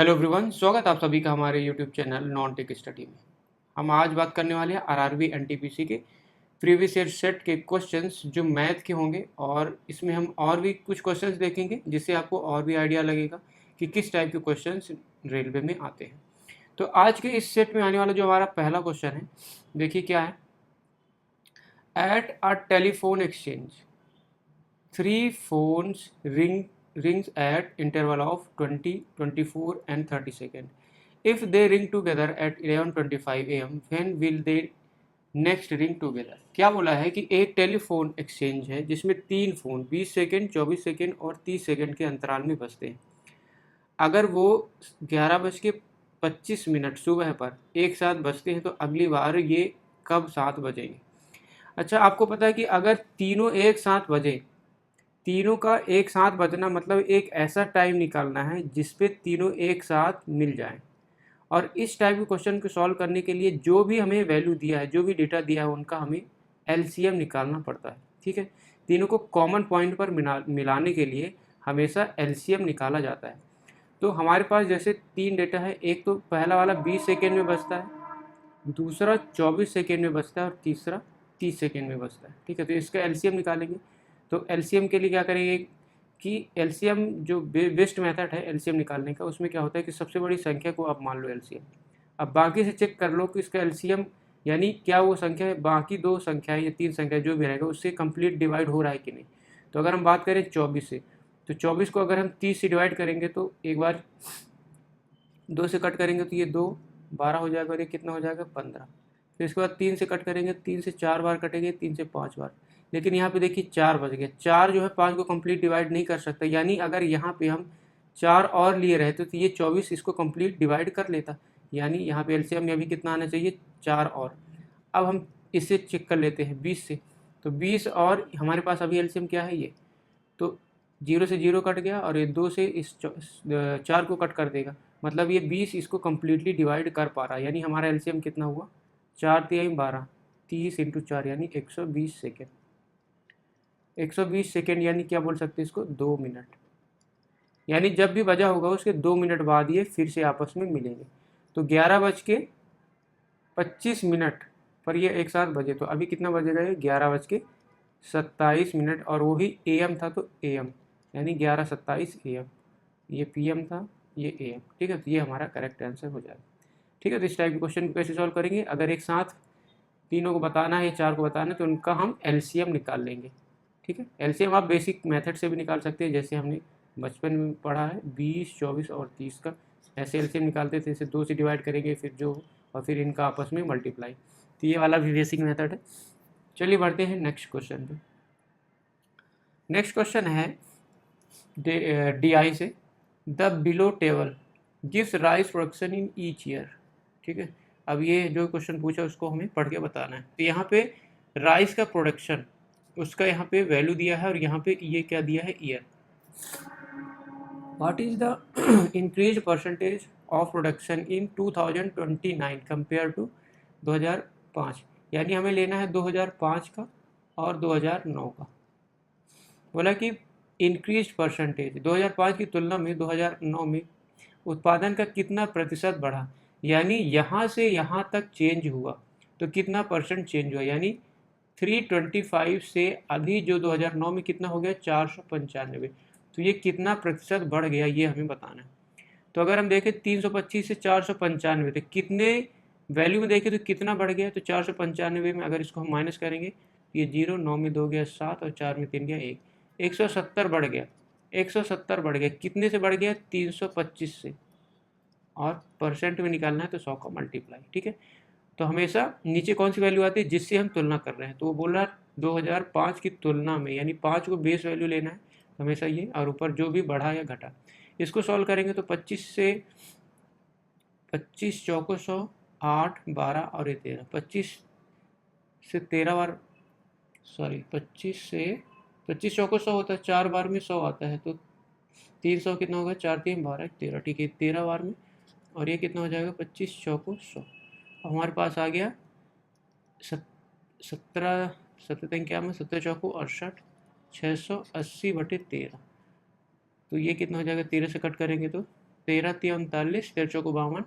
Hello everyone, स्वागत है आप सभी का हमारे YouTube channel non tech study में। हम आज बात करने वाले हैं आरआरबी एनटीपीसी के प्रीवियस ईयर सेट के क्वेश्चंस जो मैथ के होंगे, और इसमें हम और भी कुछ क्वेश्चंस देखेंगे जिससे आपको और भी आइडिया लगेगा कि किस टाइप के क्वेश्चंस रेलवे में आते हैं। तो आज के इस सेट में आने वाला जो हमारा पहला क्वेश्चन है, देखिए क्या है। At a telephone exchange 3 phones rings at interval of 20, 24 and 30 seconds. If they ring together at 11:25 am, when will they next ring together? क्या बोला है कि एक टेलीफोन एक्सचेंज है जिसमें 3 फ़ोन 20 सेकेंड, 24 सेकेंड और 30 सेकेंड के अंतराल में बजते हैं। अगर वो 11:25 सुबह पर एक साथ बजते हैं तो अगली बार ये कब साथ बजेंगे? अच्छा, आपको पता है कि अगर तीनों एक साथ बजें, तीनों का एक साथ बजना मतलब एक ऐसा टाइम निकालना है जिस पे तीनों एक साथ मिल जाएं। और इस टाइप के क्वेश्चन को सॉल्व करने के लिए जो भी हमें वैल्यू दिया है, जो भी डेटा दिया है, उनका हमें एलसीएम निकालना पड़ता है। ठीक है, तीनों को कॉमन पॉइंट पर मिलाने के लिए हमेशा एलसीएम निकाला जाता है। तो हमारे पास जैसे 3 डेटा है, एक तो पहला वाला 20 सेकेंड में बजता है, दूसरा 24 सेकेंड में बजता है और तीसरा 30 सेकेंड में बजता है। ठीक है, तो इसका एलसीएम निकालेंगे। तो एलसीएम के लिए क्या करेंगे कि एलसीएम जो बेस्ट मेथड है एलसीएम निकालने का, उसमें क्या होता है कि सबसे बड़ी संख्या को आप मान लो एलसीएम। अब बाकी से चेक कर लो कि इसका एलसीएम यानी क्या वो संख्या है, बाकी 2 संख्याएं या 3 संख्या जो भी रहेगा उससे कंप्लीट डिवाइड हो रहा है कि नहीं। तो अगर हम बात करें 24 से, तो 24 को अगर हम 30 से डिवाइड करेंगे तो एक बार 2 से कट करेंगे तो ये 2 12 हो जाएगा, और ये कितना हो जाएगा 15। फिर इसके बाद 3 से कट करेंगे, 3 से 4 बार कटेंगे, 3 से 5 बार। लेकिन यहाँ पे देखिए 4 बच गया। 4 जो है 5 को कंप्लीट डिवाइड नहीं कर सकता, यानी अगर यहाँ पे हम 4 और लिए रहते तो ये 24 इसको कंप्लीट डिवाइड कर लेता। यानी यहाँ पे एलसीएम में अभी कितना आना चाहिए, 4 और। अब हम इसे चेक कर लेते हैं 20 से। तो 20 और हमारे पास अभी एलसीएम क्या है ये, तो 0 से 0 कट गया, और ये 2 से इस 4 को कट कर देगा। मतलब ये 20 इसको कम्प्लीटली डिवाइड कर पा रहा है। यानी हमारा एलसीएम कितना हुआ, 4 3 12, 30 इंटू 4 यानी 120 सेकेंड। 120 सेकेंड यानी क्या बोल सकते हैं इसको, 2 मिनट। यानी जब भी बजा होगा उसके 2 मिनट बाद ये फिर से आपस में मिलेंगे। तो 11:25 पर ये एक साथ बजे, तो अभी कितना बजेगा ये, 11:27, और वो भी एएम था तो एएम, यानी 11:27 एएम। ये पीएम था, ये एएम। ठीक है, तो ये हमारा करेक्ट आंसर हो जाएगा। ठीक है, तो इस टाइप के क्वेश्चन को कैसे सॉल्व करेंगे, अगर एक साथ तीनों को बताना है, 4 को बताना है, तो उनका हम एलसीएम निकाल लेंगे। ठीक है, एलसीएम आप बेसिक मेथड से भी निकाल सकते हैं, जैसे हमने बचपन में पढ़ा है 20, 24 और 30 का ऐसे एलसीएम निकालते थे। इसे 2 से डिवाइड करेंगे फिर जो, और फिर इनका आपस में मल्टीप्लाई। तो ये वाला भी बेसिक मेथड है। चलिए बढ़ते हैं नेक्स्ट क्वेश्चन पे। नेक्स्ट क्वेश्चन है DI से, the below table gives rice production in each year. ठीक है, अब ये जो क्वेश्चन पूछा उसको हमें पढ़ के बताना है। तो यहाँ पे राइस का प्रोडक्शन, उसका यहाँ पे वैल्यू दिया है, और यहाँ पे ये क्या दिया है, year. What is the increase percentage of production in 2029 compare to 2005। यानी हमें लेना है 2005 का और 2009 का। बोला कि इंक्रीज परसेंटेज 2005 की तुलना में 2009 में उत्पादन का कितना प्रतिशत बढ़ा, यानी यहाँ से यहाँ तक चेंज हुआ तो कितना परसेंट चेंज हुआ। यानी 325 से अभी जो 2009 में कितना हो गया, 495। तो ये कितना प्रतिशत बढ़ गया ये हमें बताना है। तो अगर हम देखें 325 से 495, तो कितने वैल्यू में देखें तो कितना बढ़ गया, तो 495 में अगर इसको हम माइनस करेंगे, ये 0, 9 में 2 गया 7, और 4 में 3 गया 1, 170 बढ़ गया। 170 बढ़ गया, कितने से बढ़ गया, 325 से, और परसेंट में निकालना है तो 100 का मल्टीप्लाई। ठीक है, तो हमेशा नीचे कौन सी वैल्यू आती है जिससे हम तुलना कर रहे हैं, तो वो बोल रहा है 2005 की तुलना में, यानी 5 को बेस वैल्यू लेना है हमेशा ये, और ऊपर जो भी बढ़ा या घटा। इसको सॉल्व करेंगे तो 25 चौको 100, 8 12 और ये 13, 25 से 13 बार, सॉरी 25 चौको 100 होता है, 4 बार में 100 आता है, तो 300 कितना होगा, 4 3 12 13। ठीक है, 13 बार में, और ये कितना हो जाएगा, 25 चौको 100। हमारे पास आ गया 17 17 क्या में 17 चौको 68, 680/13। तो ये कितना हो जाएगा, 13 से कट करेंगे तो 13 3 39, 13 चौको 52,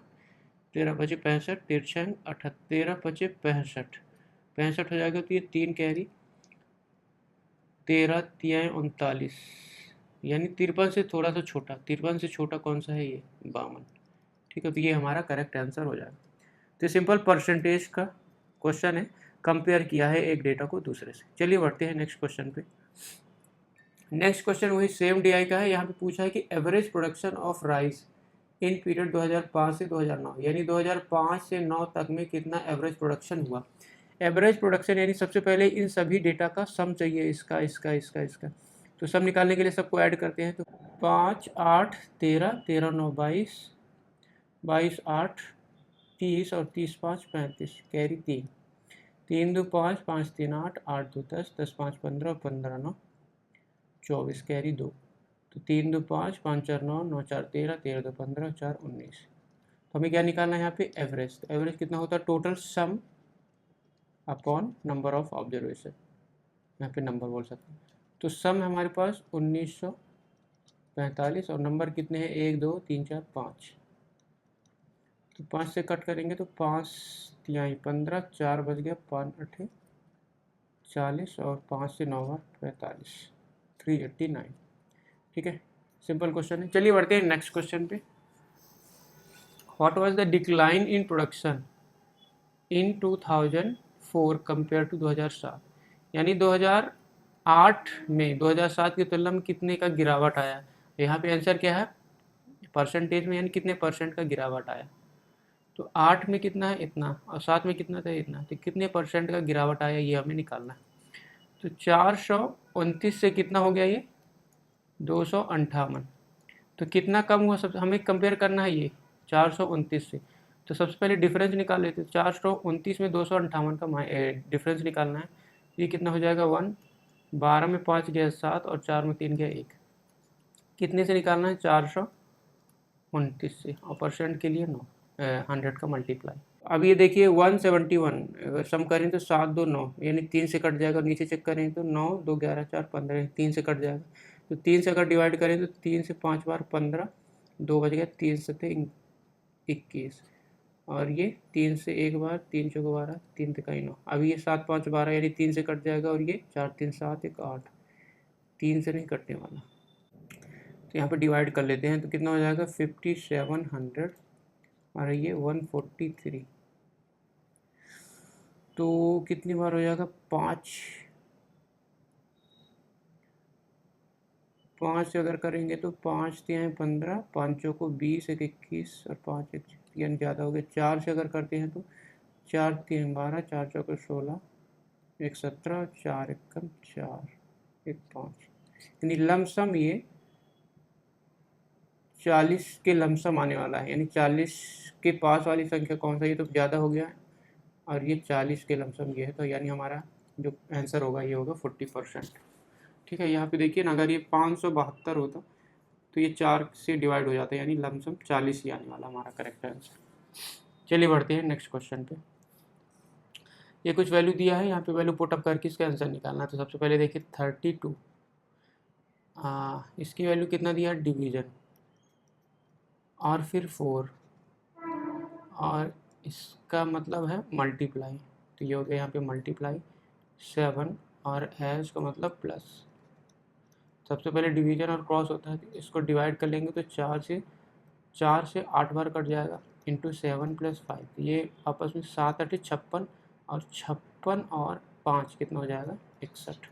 13 25 65, 13 13 25 65, 65 हो जाएगा। तो ये 3 कैरी, 13 3 39, यानी 53 से थोड़ा सा छोटा, 53 से छोटा कौन सा है, ये 52। ठीक है, तो ये हमारा करेक्ट आंसर हो जाएगा। तो सिंपल परसेंटेज का क्वेश्चन है, कंपेयर किया है एक डेटा को दूसरे से। चलिए बढ़ते हैं नेक्स्ट क्वेश्चन पे। नेक्स्ट क्वेश्चन वही सेम डीआई का है। यहाँ पे पूछा है कि average production of rice in period 2005 से 2009, यानी 2005 से 9 तक में कितना एवरेज प्रोडक्शन हुआ। एवरेज प्रोडक्शन यानी सबसे पहले इन सभी डेटा का सम चाहिए, इसका इसका इसका इसका। तो सम निकालने के लिए सबको ऐड करते हैं। तो 5 8 13, 13 9 22, 22 8 30 और 30 5 35, कैरी 3, 3 2 5, 5 3 8, 8 2 10, 10 5 15, 15 9 24, कैरी 2। तो 3 2 5, 5 4 9, 9 4 13, 13 2 15, 4 19। तो हमें क्या निकालना है यहाँ पे, एवरेज। तो एवरेज कितना होता है, total sum upon number of observation, यहाँ पे नंबर बोल सकते हैं। तो सम हमारे पास 1945 और नंबर कितने हैं, 1 2 3 4 5। तो 5 से कट करेंगे तो 5 3 15, 4 बच गया, 5 8 40 और 5 से 9 बार 45, 389। ठीक है, सिंपल क्वेश्चन है। चलिए बढ़ते हैं नेक्स्ट क्वेश्चन पे। What was the decline in production in 2004 compare to 2007, यानी 2008 में 2007 की तुलना में कितने का गिरावट आया। यहाँ पे आंसर क्या है, परसेंटेज में, यानी कितने परसेंट का गिरावट आया। तो 8 में कितना है, इतना, और 7 में कितना था, इतना। तो कितने परसेंट का गिरावट आया, ये हमें निकालना है। तो 429 से कितना हो गया, ये 258। तो कितना कम हुआ, सब हमें कंपेयर करना है ये 429 से। तो सबसे पहले डिफरेंस निकाल लेते हैं। 429 में 258 का डिफरेंस निकालना है। ये कितना हो जाएगा, 1, 12 में 5 गया 7 और 4 में 3 गया 1। कितने से निकालना है, 429 से, और परसेंट के लिए 9, 100 का मल्टीप्लाई। अब ये देखिए 171, अगर सम करें तो 7 2 9, यानी 3 से कट जाएगा। नीचे चेक करें तो 9 2 11 4 15, 3 से कट जाएगा। तो 3 से अगर डिवाइड करें तो 3 से 5 बार 15, 2 बज गया, 3 से 21, और ये 3 से 1 बार, 3 चौको 12, 3 तिकाई 9। अभी ये 7 5 12, यानी 3 से कट जाएगा, और ये 4 3 7 1 8, 3 से नहीं कटने वाला। तो यहाँ पे डिवाइड कर लेते हैं। तो कितना हो जाएगा, 5700, और ये 143। तो कितनी बार हो जाएगा, 5 से अगर करेंगे तो 5 3 15, 5 चौको 20, 1 21 और 5 1, यानी ज़्यादा हो गया। 4 से अगर करते हैं तो 4 3 12, 4 चौको 16, 1 17, 4 1 4, 1 5, यानी लमसम ये 40 के लमसम आने वाला है। यानी 40 के पास वाली संख्या कौन सा, ये तो ज़्यादा हो गया है, और ये 40 के लमसम ये है। तो यानी हमारा जो आंसर होगा ये होगा 40%। ठीक है, यहाँ पे देखिए ना, अगर ये 572 होता तो ये 4 से डिवाइड हो जाता है, यानी लमसम 40 ही आने वाला हमारा करेक्ट आंसर। चलिए बढ़ते हैं नेक्स्ट क्वेश्चन पे। ये कुछ वैल्यू दिया है, यहाँ पे वैल्यू पुटअप करके इसका आंसर निकालना। तो सबसे पहले देखिए 32, इसकी वैल्यू कितना दिया, डिवीजन, और फिर 4, और इसका मतलब है मल्टीप्लाई। तो ये हो गया यहाँ पे मल्टीप्लाई 7, और हैश का मतलब प्लस। सबसे पहले डिवीजन और क्रॉस होता है, तो इसको डिवाइड कर लेंगे तो 4 से 8 बार कट जाएगा, इंटू 7 + 5। ये आपस में 7 8 56, और 56 और 5 कितना हो जाएगा, 61।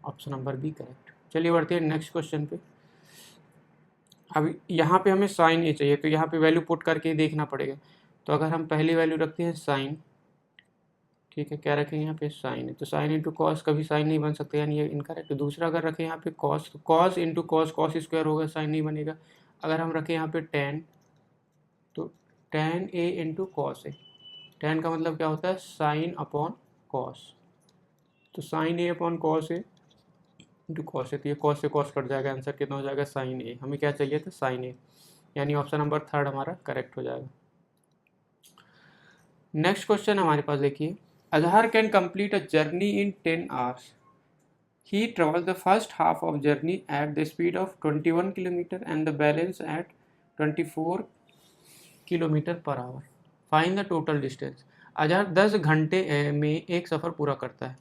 Option number B correct. चलिए बढ़ते हैं नेक्स्ट क्वेश्चन पे। अब यहाँ पे हमें साइन ए चाहिए, तो यहाँ पे वैल्यू पुट करके देखना पड़ेगा। तो अगर हम पहली वैल्यू रखते हैं साइन, ठीक है, क्या रखेंगे यहाँ पे, साइन है। तो साइन इंटू कॉस, कभी साइन नहीं बन सकते, यानी ये इनकरेक्ट। तो दूसरा अगर रखें यहाँ पे कॉस, तो cos into cos, cos square होगा, साइन नहीं बनेगा। अगर हम रखें यहाँ पे टेन, तो ten A into cos A. Ten का मतलब क्या होता है, साइन अपॉन कॉस। तो sign A upon cos A into cos A. तो ये कॉस से कॉस कट जाएगा, आंसर कितना हो जाएगा, साइन ए। हमें क्या चाहिए था, साइन ए, यानी ऑप्शन नंबर 3 हमारा करेक्ट हो जाएगा। नेक्स्ट क्वेश्चन हमारे पास देखिए, Azhar can complete a journey in 10 hours. He travels the first half of journey at the speed of 21 km and the balance at 24 kilometre per hour. Find the total distance. अगर 10 घंटे में एक सफ़र पूरा करता है,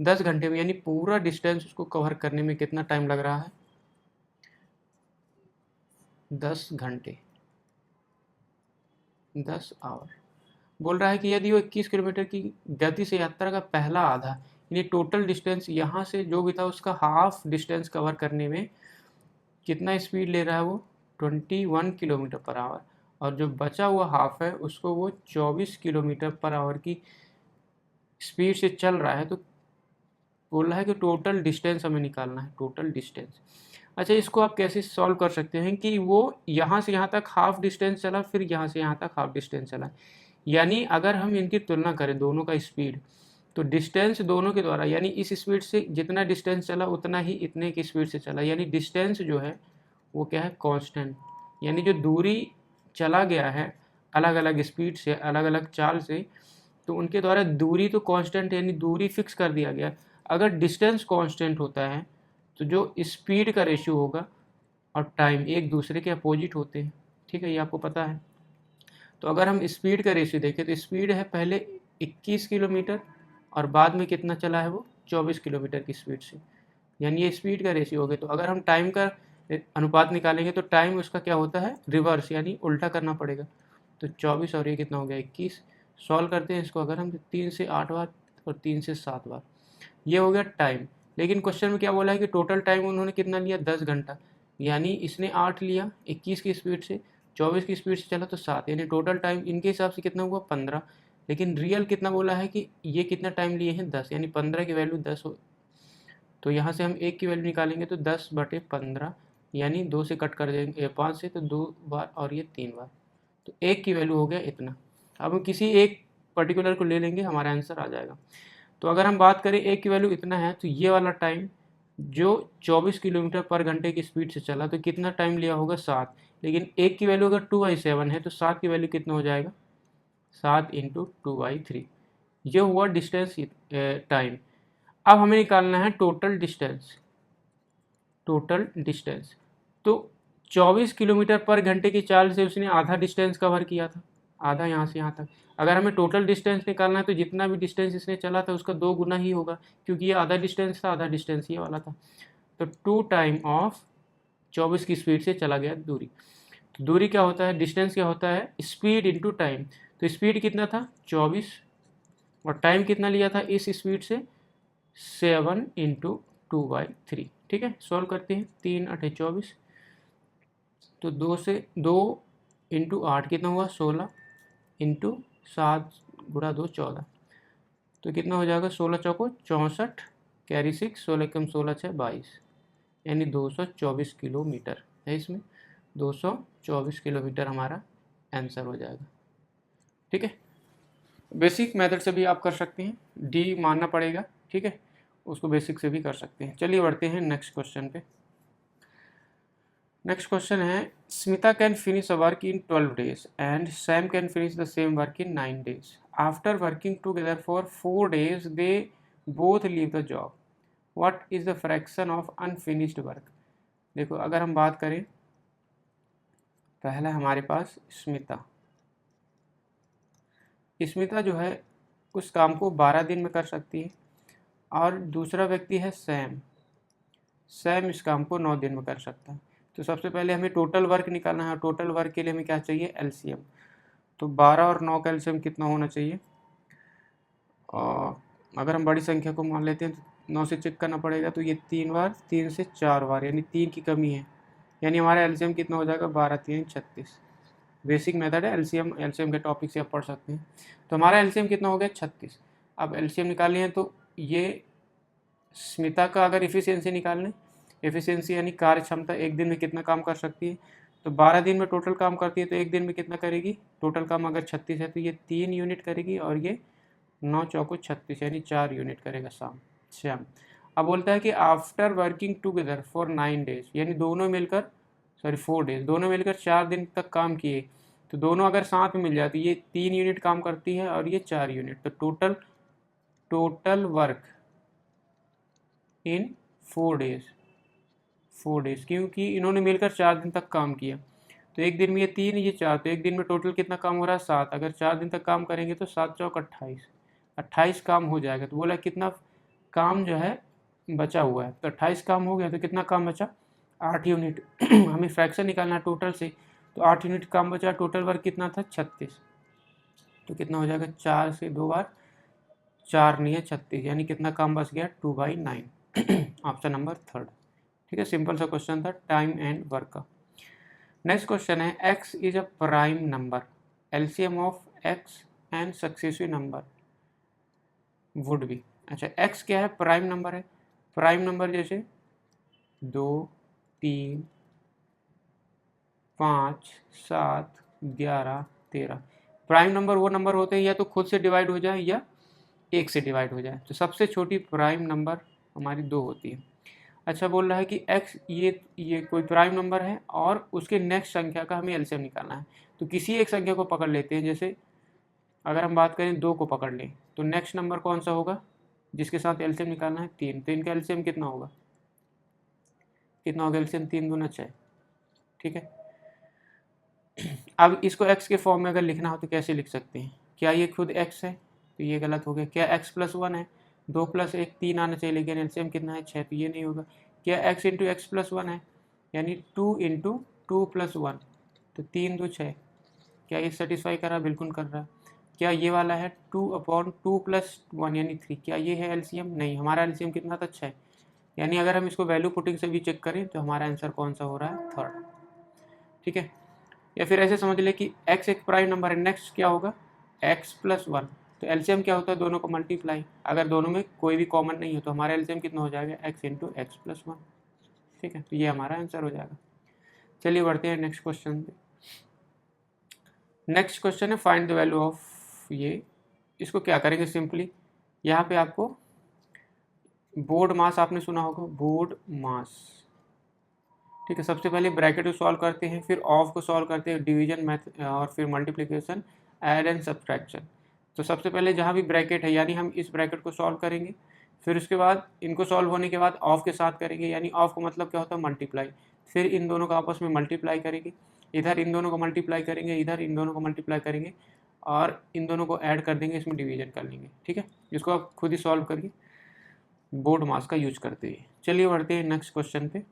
10 घंटे में यानी पूरा डिस्टेंस उसको कवर करने में कितना टाइम लग रहा है? 10 घंटे, 10 आवर। बोल रहा है कि यदि वो 21 किलोमीटर की गति से यात्रा का पहला आधा यानी टोटल डिस्टेंस यहाँ से जो भी था उसका हाफ डिस्टेंस कवर करने में कितना स्पीड ले रहा है वो? 21 किलोमीटर पर आवर। और जो बचा हुआ हाफ है उसको वो 24 किलोमीटर पर आवर की स्पीड से चल रहा है। तो बोल रहा है कि टोटल डिस्टेंस हमें निकालना है, टोटल डिस्टेंस। अच्छा, इसको आप कैसे सॉल्व कर सकते हैं कि वो यहाँ से यहाँ तक हाफ डिस्टेंस चला, फिर यहाँ से यहाँ तक हाफ डिस्टेंस चला, यानी अगर हम इनकी तुलना करें दोनों का स्पीड, तो डिस्टेंस दोनों के द्वारा यानी इस स्पीड से जितना डिस्टेंस चला उतना ही इतने की स्पीड से चला, यानी डिस्टेंस जो है वो क्या है? कांस्टेंट। यानी जो दूरी चला गया है अलग अलग स्पीड से, अलग अलग चाल से, तो उनके द्वारा दूरी तो कांस्टेंट यानी दूरी फिक्स कर दिया गया। अगर डिस्टेंस कांस्टेंट होता है तो जो स्पीड का रेशियो होगा और टाइम एक दूसरे के अपोजिट होते हैं। ठीक है, ये आपको पता है। तो अगर हम स्पीड का रेशियो देखें तो स्पीड है पहले 21 किलोमीटर और बाद में कितना चला है वो? 24 किलोमीटर की स्पीड से, यानी ये स्पीड का रेशियो हो गया। तो अगर हम टाइम का अनुपात निकालेंगे तो टाइम उसका क्या होता है? रिवर्स, यानी उल्टा करना पड़ेगा। तो 24 और ये कितना हो गया? 21। सॉल्व करते हैं इसको अगर हम 3 से 8 बार और 3 से 7 बार, ये हो गया टाइम। लेकिन क्वेश्चन में क्या बोला है कि टोटल टाइम उन्होंने कितना लिया? 10 घंटा। यानी इसने 8 लिया 21 की स्पीड से, 24 की स्पीड से चला तो 7, यानी टोटल टाइम इनके हिसाब से कितना हुआ? 15। लेकिन रियल कितना बोला है कि ये कितना टाइम लिए हैं? 10, यानी 15 की वैल्यू 10 हो। तो यहाँ से हम एक की वैल्यू निकालेंगे तो 10/15, यानी 2 से कट कर देंगे 5 से, तो 2 बार और ये 3 बार, तो एक की वैल्यू हो गया इतना। अब हम किसी एक पर्टिकुलर को ले लेंगे, हमारा आंसर आ जाएगा। तो अगर हम बात करें एक की वैल्यू इतना है, तो ये वाला टाइम जो 24 किलोमीटर पर घंटे की स्पीड से चला तो कितना टाइम लिया होगा? 7। लेकिन एक की वैल्यू अगर 2/7 है तो 7 की वैल्यू कितना हो जाएगा? 7 इंटू 2/3। ये हुआ डिस्टेंस टाइम। अब हमें निकालना है टोटल डिस्टेंस। टोटल डिस्टेंस तो 24 किलोमीटर पर घंटे की चाल से उसने आधा डिस्टेंस कवर किया था, आधा यहाँ से यहाँ तक। अगर हमें टोटल डिस्टेंस निकालना है तो जितना भी डिस्टेंस इसने चला था उसका 2 गुना ही होगा, क्योंकि ये आधा डिस्टेंस था, आधा डिस्टेंस ये वाला था। तो 2 टाइम ऑफ 24 की स्पीड से चला गया दूरी। तो दूरी क्या होता है? डिस्टेंस क्या होता है? Speed into time. तो स्पीड कितना था? 24, और टाइम कितना लिया था इस स्पीड से? 7 इंटू 2/3। ठीक है, सॉल्व करते हैं। 3 8 24, तो 2 इंटू 8 कितना हुआ? 16 इंटू 7 गुणा 2 14, तो कितना हो जाएगा? 16 चौको 64, कैरी 6, 16 कम 16 6 22, यानी 224 किलोमीटर है इसमें। 224 किलोमीटर हमारा आंसर हो जाएगा। ठीक है, बेसिक मेथड से भी आप कर सकते हैं, डी मानना पड़ेगा। ठीक है, उसको बेसिक से भी कर सकते हैं। चलिए बढ़ते हैं नेक्स्ट क्वेश्चन पे। नेक्स्ट क्वेश्चन है, Smita can finish a work in 12 days and Sam can finish the same work in 9 days। After working together for 4 days they both leave the job. What is the fraction of unfinished work. देखो, अगर हम बात करें, पहला हमारे पास स्मिता। स्मिता जो है उस काम को 12 दिन में कर सकती है, और दूसरा व्यक्ति है सैम। सैम इस काम को 9 दिन में कर सकता है। तो सबसे पहले हमें टोटल वर्क निकालना है। टोटल वर्क के लिए हमें क्या चाहिए? एलसीएम। तो 12 और 9 का एलसीएम कितना होना चाहिए? और अगर हम बड़ी संख्या को मान लेते हैं तो 9 से चेक करना पड़ेगा, तो ये 3 बार, 3 से 4 बार, यानी 3 की कमी है, यानी हमारा एलसीएम कितना हो जाएगा? 12 3 36। बेसिक मेथड है, एलसीएम एलसीएम के टॉपिक से आप पढ़ सकते हैं। तो हमारा एलसीएम कितना हो गया? 36। अब एलसीएम निकालनी है तो ये स्मिता का अगर इफ़िशियंसी निकालने, एफिशिएंसी यानी कार्य क्षमता, एक दिन में कितना काम कर सकती है, तो 12 दिन में टोटल काम करती है, तो एक दिन में कितना करेगी? टोटल काम अगर 36 है तो ये 3 यूनिट करेगी, और ये 9 चौको 36, यानी 4 यूनिट करेगा शाम। अब बोलता है कि after working together for 9 days, यानी दोनों मिलकर 4 days, दोनों मिलकर 4 दिन तक काम किए, तो दोनों अगर साथ में मिल जाती, ये 3 यूनिट काम करती है और ये 4 यूनिट, तो total work in 4 days, 4 days, क्योंकि इन्होंने मिलकर 4 दिन तक काम किया। तो एक दिन में ये 3, ये 4, तो एक दिन में टोटल कितना काम हो रहा है 7। अगर 4 दिन तक काम करेंगे तो 7 चौक 28, 28 काम हो जाएगा। तो बोला कितना काम जो है बचा हुआ है, तो 28 काम हो गया, तो कितना काम बचा 8 यूनिट। हमें फ्रैक्शन निकालना है टोटल से, तो 8 यूनिट काम बचा। टोटल वर्क कितना था 36, तो कितना हो जाएगा 4 से 2 बार 4 नहीं है 36, यानी कितना काम बच गया 2/9। Option number third. ठीक है, सिंपल सा क्वेश्चन था टाइम एंड वर्क का। नेक्स्ट क्वेश्चन है x is a prime number, LCM of x and successive number would be. अच्छा, x क्या है, प्राइम नंबर है। प्राइम नंबर जैसे 2, 3, 5, 7, 11, 13। प्राइम नंबर वो नंबर होते हैं या तो खुद से डिवाइड हो जाए या 1 से डिवाइड हो जाए। तो सबसे छोटी प्राइम नंबर हमारी 2 होती है। अच्छा, बोल रहा है कि x ये कोई प्राइम नंबर है और उसके नेक्स्ट संख्या का हमें एलसीएम निकालना है। तो किसी एक संख्या को पकड़ लेते हैं, जैसे अगर हम बात करें 2 को पकड़ लें, तो नेक्स्ट नंबर कौन सा होगा जिसके साथ एलसीएम निकालना है 3। तो इनका एलसीएम कितना होगा, कितना होगा एलसीएम 3 दूना 6। ठीक है, अब इसको x के फॉर्म में अगर लिखना हो तो कैसे लिख सकते हैं, क्या ये खुद x है, तो ये गलत हो गया। क्या x+1 है, 2 + 1 3 आना चाहिए, लेकिन एलसीएम कितना है 6, तो ये नहीं होगा। क्या x × x+1 है, यानी 2 × 2 + 1, तो 3 2 6। क्या ये सेटिस्फाई कर रहा है, बिल्कुल कर रहा है। क्या ये वाला है 2/2 + 1 यानी 3, क्या ये है एलसीएम, नहीं। हमारा एलसीएम कितना था 6, यानी अगर हम इसको वैल्यू पुटिंग से भी चेक करें तो हमारा आंसर कौन सा हो रहा है, थर्ड। ठीक है, या फिर ऐसे समझ ले कि x एक प्राइम नंबर है, नेक्स्ट क्या होगा x+1, तो एलसीएम क्या होता है दोनों को मल्टीप्लाई। अगर दोनों में कोई भी कॉमन नहीं हो तो हमारा एलसीएम कितना हो जाएगा x × x+1। ठीक है, तो ये हमारा आंसर हो जाएगा। चलिए बढ़ते हैं नेक्स्ट क्वेश्चन पे। नेक्स्ट क्वेश्चन है फाइंड द वैल्यू ऑफ ये। इसको क्या करेंगे, सिंपली यहाँ पे आपको बोर्ड मास, आपने सुना होगा बोर्ड मास। ठीक है, सबसे पहले ब्रैकेट को सॉल्व करते हैं, फिर ऑफ को सॉल्व करते हैं, डिवीजन मैथ और फिर मल्टीप्लिकेशन, ऐड एंड सब्ट्रैक्शन। तो सबसे पहले जहाँ भी ब्रैकेट है, यानी हम इस ब्रैकेट को सॉल्व करेंगे, फिर उसके बाद इनको सॉल्व होने के बाद ऑफ के साथ करेंगे, यानी ऑफ का मतलब क्या होता है मल्टीप्लाई। फिर इन दोनों को आपस में मल्टीप्लाई करेंगे, इधर इन दोनों को मल्टीप्लाई करेंगे, इधर इन दोनों को मल्टीप्लाई करेंगे, और इन दोनों को ऐड कर देंगे, इसमें डिवीजन कर लेंगे। ठीक है, इसको आप खुद ही सॉल्व करिए बोर्ड मास का यूज करते हुए। चलिए बढ़ते हैं नेक्स्ट क्वेश्चन पे।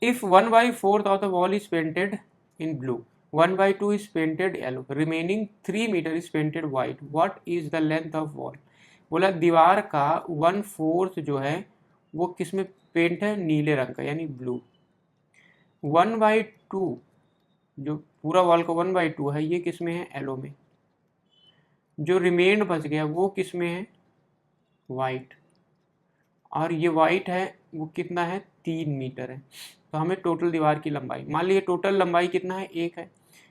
If 1/4 of the wall is painted in blue, 1/2 is painted yellow, remaining 3 meter is painted white, what is the length of wall? बोला दीवार का 1/4 जो है वो किस में पेंट है, नीले रंग का यानी ब्लू। 1/2 जो पूरा वॉल का 1/2 है ये किस में है, येलो में। जो रिमेंड बच गया वो किस में है, वाइट। और ये वाइट है वो कितना है, 3 मीटर है। तो हमें टोटल दीवार की लंबाई, मान लीजिए टोटल लंबाई कितना है, 1 है,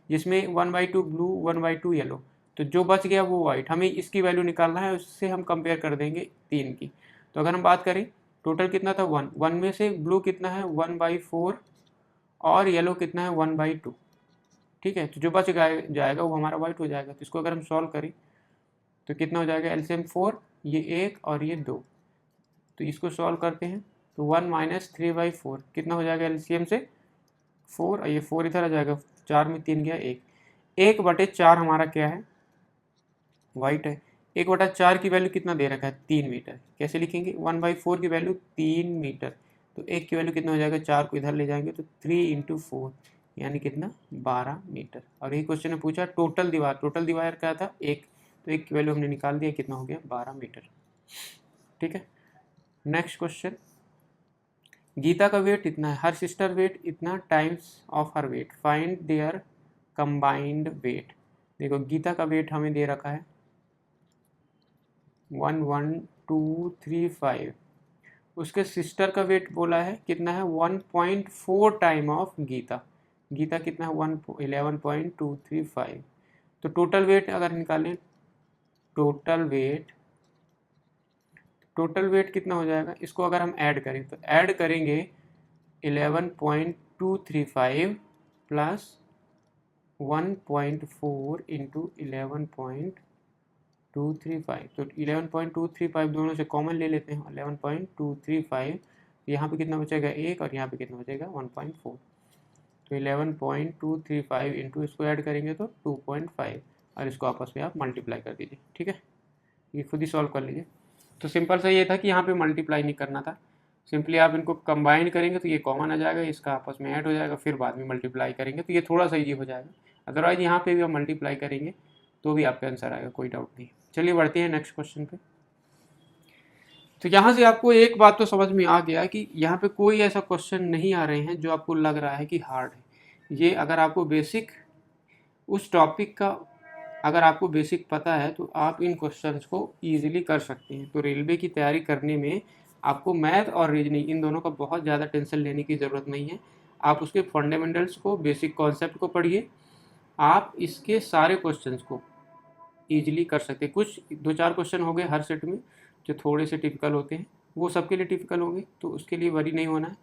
जिसमें 1/2 ब्लू 1/2 येलो, तो जो बच गया वो वाइट। हमें इसकी वैल्यू निकालना है, उससे हम कंपेयर कर देंगे 3 की। तो अगर हम बात करें टोटल कितना था 1 में से ब्लू कितना है 1/4 और येलो कितना है 1/2। ठीक है, तो जो बच जाएगा वो हमारा वाइट हो जाएगा। तो इसको अगर हम सॉल्व करें तो कितना हो जाएगा, एलसीएम 4, ये 1 और ये 2, तो इसको सॉल्व करते हैं तो 1 - 3/4 कितना हो जाएगा, एलसीएम से 4, और ये 4 इधर आ जाएगा, 4 में 3 गया 1, 1/4 हमारा क्या है, वाइट है। 1/4 की वैल्यू कितना दे रखा है, 3 मीटर। कैसे लिखेंगे, 1/4 की वैल्यू 3 मीटर, तो 1 की वैल्यू कितना हो जाएगा, 4 को इधर ले जाएंगे तो 3 × 4 यानी कितना 12 मीटर। और ये क्वेश्चन ने पूछा टोटल दीवार क्या था 1, तो 1 की वैल्यू हमने निकाल दिया, कितना हो गया 12 मीटर। ठीक है, नेक्स्ट क्वेश्चन। गीता का वेट इतना है, हर सिस्टर वेट इतना times of her weight, find their combined weight. देखो गीता का वेट हमें दे रखा है 1 1 2 3 5, उसके सिस्टर का वेट बोला है कितना है 1.4 टाइम ऑफ गीता। गीता कितना है 11.235। तो टोटल वेट अगर निकालें, टोटल वेट कितना हो जाएगा, इसको अगर हम ऐड करें तो ऐड करेंगे 11.235 प्लस 1.4 इंटू 11.235, तो 11.235 दोनों से कॉमन ले लेते हैं, 11.235, यहाँ पे कितना बचेगा 1 और यहाँ पे कितना बचेगा 1.4। तो 11.235 इंटू इसको ऐड करेंगे तो 2.5 और इसको आपस में आप मल्टीप्लाई कर दीजिए। ठीक है, ये खुद ही सॉल्व कर लीजिए। तो सिंपल सा ये था कि यहाँ पे मल्टीप्लाई नहीं करना था, सिंपली आप इनको कंबाइन करेंगे तो ये कॉमन आ जाएगा, इसका आपस में ऐड हो जाएगा, फिर बाद में मल्टीप्लाई करेंगे तो ये थोड़ा सा ईजी हो जाएगा। अदरवाइज यहाँ पे भी हम मल्टीप्लाई करेंगे तो भी आपका आंसर आएगा, कोई डाउट नहीं। चलिए बढ़ते हैं नेक्स्ट क्वेश्चन पे। तो यहाँ से आपको एक बात तो समझ में आ गया कि यहाँ पे कोई ऐसा क्वेश्चन नहीं आ रहे हैं जो आपको लग रहा है कि हार्ड है। ये अगर आपको बेसिक उस टॉपिक का अगर आपको बेसिक पता है तो आप इन क्वेश्चंस को ईजिली कर सकते हैं। तो रेलवे की तैयारी करने में आपको मैथ और रीजनिंग इन दोनों का बहुत ज़्यादा टेंशन लेने की ज़रूरत नहीं है। आप उसके फंडामेंटल्स को, बेसिक कॉन्सेप्ट को पढ़िए, आप इसके सारे क्वेश्चंस को ईजिली कर सकते हैं। कुछ 2-4 क्वेश्चन हो गए हर सेट में जो थोड़े से टिपिकल होते हैं, वो सबके लिए टिपिकल होंगे, तो उसके लिए वरी नहीं होना है।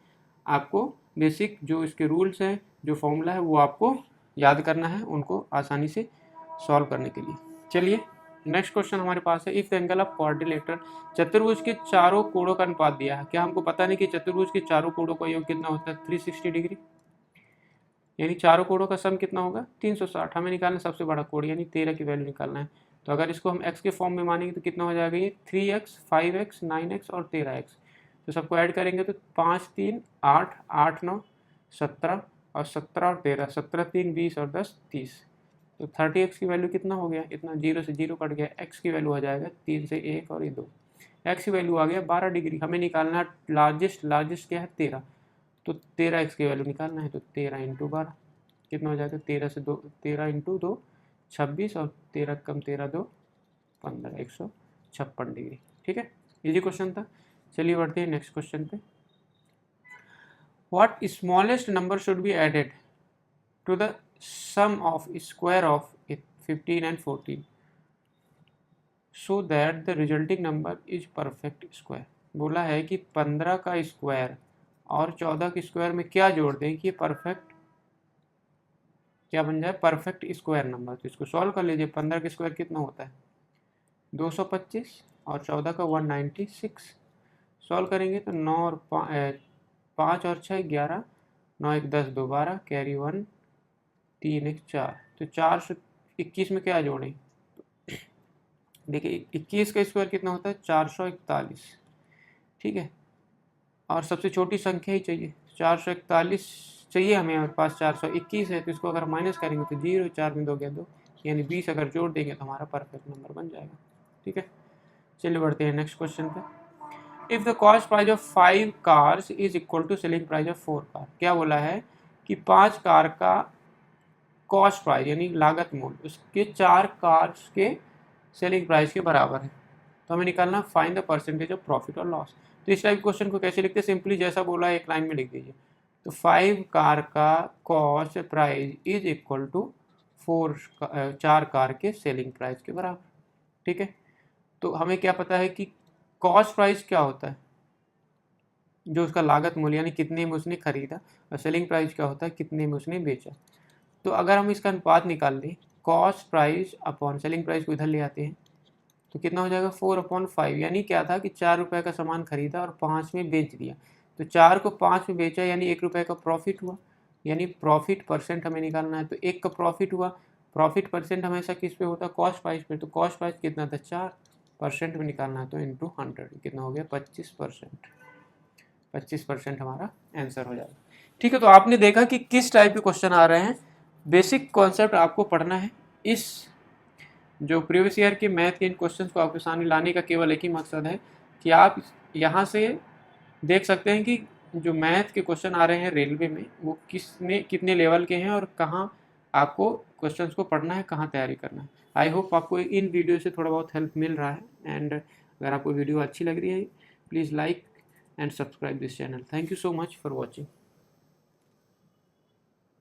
आपको बेसिक जो इसके रूल्स हैं, जो फॉर्मूला है, वो आपको याद करना है, उनको आसानी से सॉल्व करने के लिए। चलिए नेक्स्ट क्वेश्चन हमारे पास है, if the angle of quadrilateral, चतुर्भुज के चारों कोणों का अनुपात दिया है। क्या हमको पता नहीं कि चतुर्भुज के चारों कोणों का योग कितना होता है? 360 डिग्री, यानी चारों कोणों का सम कितना होगा? 360। हमें निकालना है सबसे बड़ा कोण, यानी 13 की वैल्यू निकालना है। तो अगर इसको हम x के फॉर्म में मानेंगे तो कितना हो जाएगा? ये 3x, 5x, 9x और 13x। तो सबको ऐड करेंगे तो 5 3 8, 8 9 17 और 17 और 13, 17 3 20 और 10 30। तो 30x की वैल्यू कितना हो गया? इतना, 0 से 0 कट गया, x की वैल्यू आ जाएगा 3 से 1 और ये 2, x की वैल्यू आ गया 12 डिग्री। हमें निकालना है लार्जेस्ट क्या है? 13। तो 13x की वैल्यू निकालना है, तो 13 इंटू 12 कितना हो जाएगा? 13 से 2, 13 इंटू 2 26 और 13 कम 13 2 15, 156 डिग्री। ठीक है, इजी क्वेश्चन था। चलिए बढ़ते हैं नेक्स्ट क्वेश्चन पे। What smallest number should be added to the sum of square of 15 and 14 so that the resulting number is perfect square. बोला है कि 15 का स्क्वायर और 14 के स्क्वायर में क्या जोड़ दें कि ये परफेक्ट क्या बन जाए? Perfect square number. तो इसको सॉल्व कर लीजिए। 15 का स्क्वायर कितना होता है? 225 और 14 का 196। सॉल्व करेंगे तो 9 और 5 और 6 11, 9 1 10 2 12, कैरी 1, 3 1 4। तो 421 में क्या जोड़ें? देखिए 21 का स्क्वायर कितना होता है? 441। ठीक है, और सबसे छोटी संख्या ही चाहिए, 441 चाहिए हमें, हमारे पास 421 है। तो इसको अगर माइनस करेंगे तो 0, 4 में 2 गया 2, यानी 20 अगर जोड़ देंगे तो हमारा परफेक्ट नंबर बन जाएगा। ठीक है, चलिए बढ़ते हैं नेक्स्ट क्वेश्चन पे। If the cost price of 5 cars is equal to selling price of 4 car. क्या बोला है कि 5 कार का कॉस्ट प्राइस यानी लागत मूल्य उसके 4 कार्स के सेलिंग प्राइस के बराबर है। तो हमें निकालना find the percentage of profit और लॉस। तो इस टाइप क्वेश्चन को कैसे लिखते हैं? सिंपली जैसा बोला है एक लाइन में लिख दीजिए। तो 5 कार का cost price is equal to 4 car के सेलिंग प्राइस के बराबर। ठीक है, तो हमें क्या पता है कि कॉस्ट प्राइस क्या होता है? जो उसका लागत मूल्य यानी कितने में उसने खरीदा, और सेलिंग प्राइस क्या होता है? कितने में उसने बेचा। तो अगर हम इसका अनुपात निकाल लें, cost price upon selling price को इधर ले आते हैं तो कितना हो जाएगा? 4/5। यानी क्या था कि 4 रुपये का सामान खरीदा और 5 में बेच दिया। तो 4 को 5 में बेचा यानी 1 रुपये का प्रॉफिट हुआ, यानी प्रॉफिट परसेंट हमें निकालना है। तो 1 का प्रॉफिट हुआ, प्रॉफिट परसेंट हमेशा किस पे होता है? कॉस्ट प्राइस पे। तो कॉस्ट प्राइस कितना था? 4% में निकालना है, तो इंटू 100 कितना हो गया? 25%। 25% हमारा आंसर हो जाएगा। ठीक है, तो आपने देखा कि किस टाइप के क्वेश्चन आ रहे हैं। बेसिक कॉन्सेप्ट आपको पढ़ना है। इस जो प्रीवियस ईयर के मैथ के इन क्वेश्चंस को आपके सामने लाने का केवल एक ही मकसद है कि आप यहाँ से देख सकते हैं कि जो मैथ के क्वेश्चन आ रहे हैं रेलवे में वो कितने लेवल के हैं और कहाँ आपको क्वेश्चंस को पढ़ना है, कहाँ तैयारी करना है। आई होप आपको इन वीडियो से थोड़ा बहुत हेल्प मिल रहा है। एंड अगर आपको वीडियो अच्छी लग रही है, please like and subscribe this channel. Thank you so much for watching.